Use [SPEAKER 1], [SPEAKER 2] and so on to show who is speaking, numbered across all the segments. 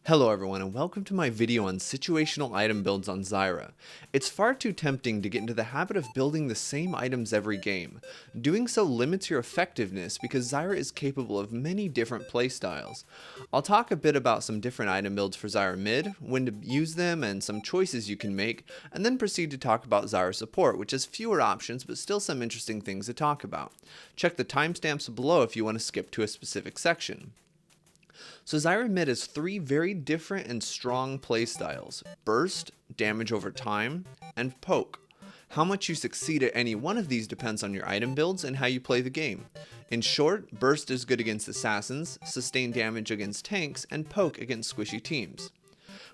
[SPEAKER 1] Hello everyone and welcome to my video on situational item builds on Zyra. It's far too tempting to get into the habit of building the same items every game. Doing so limits your effectiveness because Zyra is capable of many different playstyles. I'll talk a bit about some different item builds for Zyra mid, when to use them and some choices you can make, and then proceed to talk about Zyra support, which has fewer options but still some interesting things to talk about. Check the timestamps below if you want to skip to a specific section. So Zyra mid has three very different and strong playstyles: burst, damage over time, and poke. How much you succeed at any one of these depends on your item builds and how you play the game. In short, burst is good against assassins, sustained damage against tanks, and poke against squishy teams.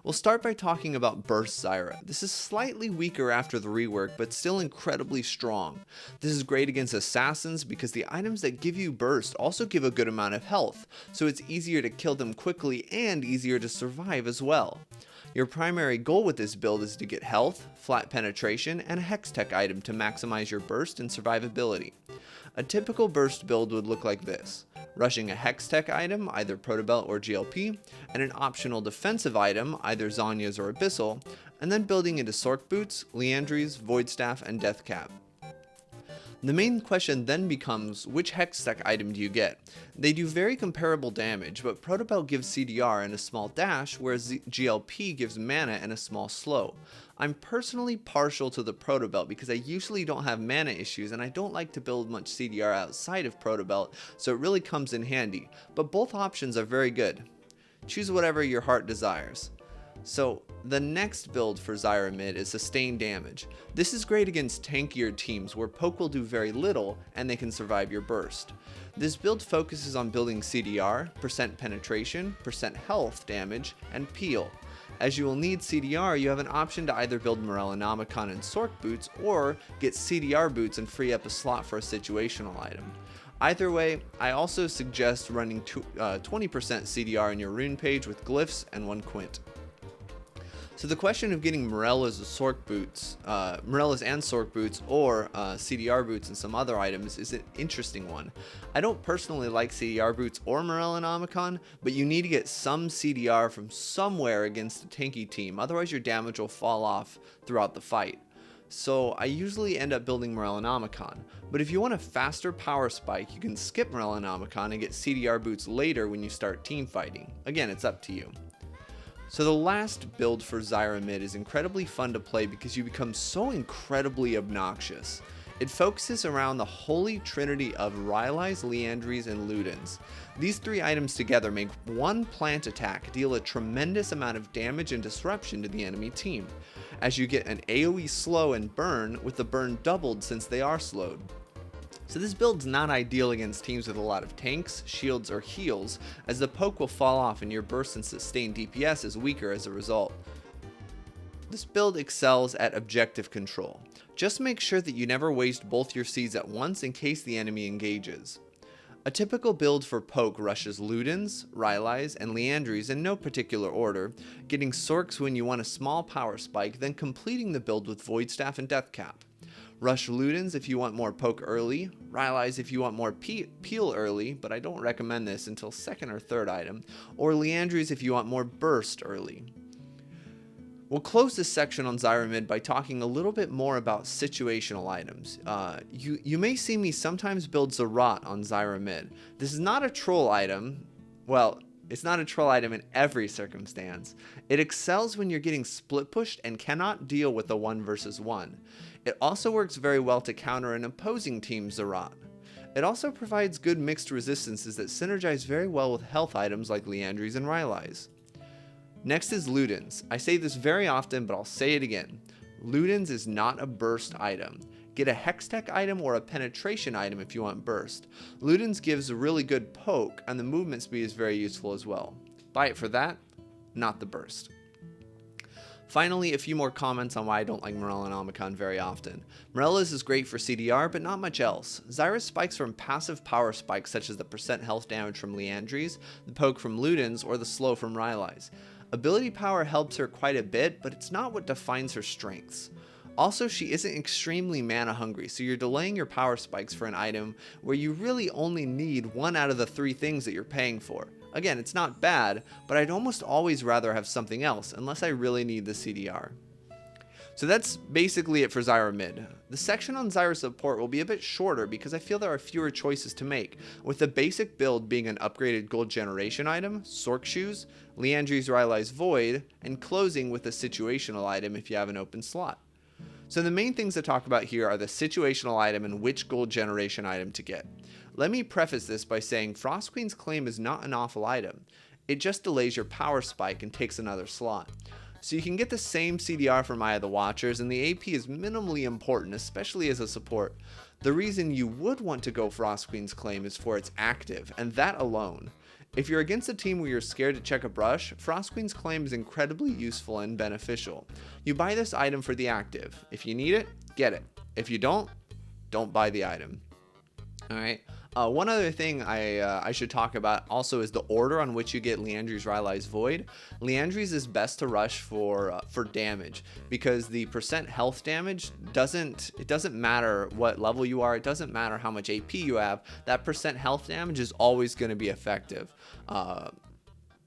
[SPEAKER 1] We'll start by talking about Burst Zyra. This is slightly weaker after the rework, but still incredibly strong. This is great against assassins because the items that give you burst also give a good amount of health, so it's easier to kill them quickly and easier to survive as well. Your primary goal with this build is to get health, flat penetration, and a hex tech item to maximize your burst and survivability. A typical burst build would look like this: rushing a hex tech item, either Protobelt or GLP, and an optional defensive item, either Zhonya's or Abyssal, and then building into Sork Boots, Liandry's, Void Staff, and Death Cap. The main question then becomes, which hex tech item do you get? They do very comparable damage, but Protobelt gives CDR and a small dash, whereas GLP gives mana and a small slow. I'm personally partial to the Protobelt because I usually don't have mana issues and I don't like to build much CDR outside of Protobelt, so it really comes in handy, but both options are very good. Choose whatever your heart desires. So the next build for Zyra mid is sustained damage. This is great against tankier teams where poke will do very little and they can survive your burst. This build focuses on building CDR, percent penetration, percent health damage, and peel. As you will need CDR, you have an option to either build Melyn and Sork Boots or get CDR Boots and free up a slot for a situational item. Either way, I also suggest running 20% CDR in your rune page with glyphs and 1 quint. So the question of getting Morellas and Sork Boots or CDR Boots and some other items is an interesting one. I don't personally like CDR Boots or Melyn, but you need to get some CDR from somewhere against a tanky team, otherwise your damage will fall off throughout the fight. So I usually end up building Melyn, but if you want a faster power spike, you can skip Melyn and get CDR Boots later when you start team fighting. Again, it's up to you. So the last build for Zyra mid is incredibly fun to play because you become so incredibly obnoxious. It focuses around the holy trinity of Rylai's, Liandry's, and Luden's. These three items together make one plant attack deal a tremendous amount of damage and disruption to the enemy team, as you get an AoE slow and burn, with the burn doubled since they are slowed. So this build's not ideal against teams with a lot of tanks, shields, or heals, as the poke will fall off and your burst and sustained DPS is weaker as a result. This build excels at objective control. Just make sure that you never waste both your seeds at once in case the enemy engages. A typical build for poke rushes Luden's, Rylai's, and Liandry's in no particular order, getting Sorks when you want a small power spike, then completing the build with Void Staff and Death Cap. Rush Luden's if you want more poke early, Rylai's if you want more peel early, but I don't recommend this until second or third item, or Liandry's if you want more burst early. We'll close this section on Zyra mid by talking a little bit more about situational items. You may see me sometimes build Zyra on Zyra mid. This is not a troll item. Well, it's not a troll item in every circumstance. It excels when you're getting split pushed and cannot deal with a 1 versus 1. It also works very well to counter an opposing team's Zyra. It also provides good mixed resistances that synergize very well with health items like Liandry's and Rylai's. Next is Luden's. I say this very often, but I'll say it again. Luden's is not a burst item. Get a hex tech item or a penetration item if you want burst. Luden's gives a really good poke, and the movement speed is very useful as well. Buy it for that, not the burst. Finally, a few more comments on why I don't like Melyn very often. Morellas is great for CDR, but not much else. Zyra's spikes from passive power spikes such as the percent health damage from Liandry's, the poke from Luden's, or the slow from Rylai's. Ability power helps her quite a bit, but it's not what defines her strengths. Also, she isn't extremely mana hungry, so you're delaying your power spikes for an item where you really only need one out of the 3 things that you're paying for. Again, it's not bad, but I'd almost always rather have something else unless I really need the CDR. So that's basically it for Zyra mid. The section on Zyra support will be a bit shorter because I feel there are fewer choices to make, with the basic build being an upgraded gold generation item, Sork Shoes, Liandry's Rylai's Void, and closing with a situational item if you have an open slot. So the main things to talk about here are the situational item and which gold generation item to get. Let me preface this by saying Frost Queen's Claim is not an awful item. It just delays your power spike and takes another slot. So you can get the same CDR from Eye of the Watchers, and the AP is minimally important, especially as a support. The reason you would want to go Frost Queen's Claim is for its active, and that alone. If you're against a team where you're scared to check a brush, Frost Queen's Claim is incredibly useful and beneficial. You buy this item for the active. If you need it, get it. If you don't buy the item. Alright. One other thing I should talk about also is the order on which you get Liandry's Rylai's Void. Liandry's is best to rush for damage, because the percent health damage doesn't matter what level you are. It doesn't matter how much AP you have. That percent health damage is always going to be effective.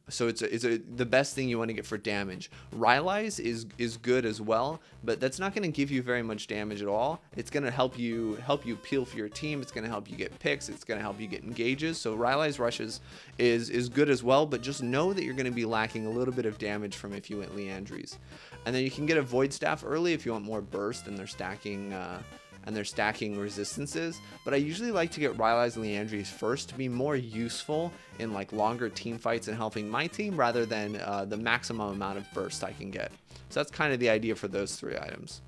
[SPEAKER 1] So it's the best thing you want to get for damage. Rylai's is good as well, but that's not going to give you very much damage at all. It's going to help you peel for your team. It's going to help you get picks. It's going to help you get engages. So Rylai's rushes is good as well, but just know that you're going to be lacking a little bit of damage from if you went Liandry's. And then you can get a Void Staff early if you want more burst, and they're stacking resistances, but I usually like to get Rylai's and Liandry's first to be more useful in like longer team fights and helping my team, rather than the maximum amount of burst I can get. So that's kind of the idea for those three items.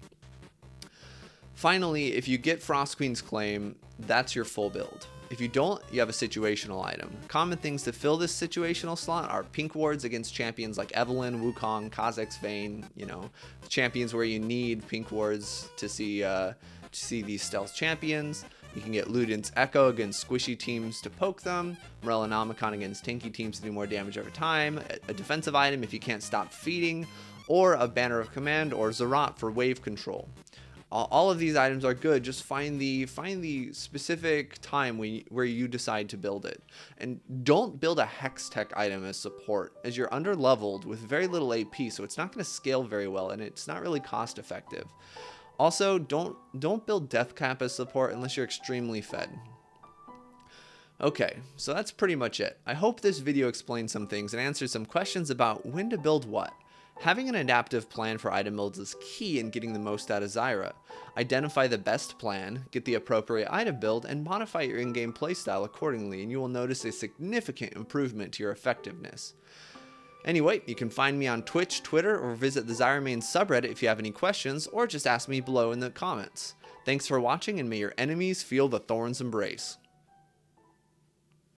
[SPEAKER 1] Finally, if you get Frost Queen's Claim, that's your full build. If you don't, you have a situational item. Common things to fill this situational slot are pink wards against champions like Evelynn, Wukong, Kha'Zix Vayne, champions where you need pink wards to see these stealth champions. You can get Luden's Echo against squishy teams to poke them, Melyn against tanky teams to do more damage over time, a defensive item if you can't stop feeding, or a Banner of Command or Zyra for wave control. All of these items are good. Just find the specific time where you decide to build it. And don't build a Hex Tech item as support, as you're under leveled with very little AP, so it's not going to scale very well, and it's not really cost effective. Also, don't build Death Cap as support unless you're extremely fed. Okay, so that's pretty much it. I hope this video explained some things and answered some questions about when to build what. Having an adaptive plan for item builds is key in getting the most out of Zyra. Identify the best plan, get the appropriate item build, and modify your in-game playstyle accordingly, and you will notice a significant improvement to your effectiveness. Anyway, you can find me on Twitch, Twitter, or visit the Zyra main subreddit if you have any questions, or just ask me below in the comments. Thanks for watching, and may your enemies feel the thorns embrace.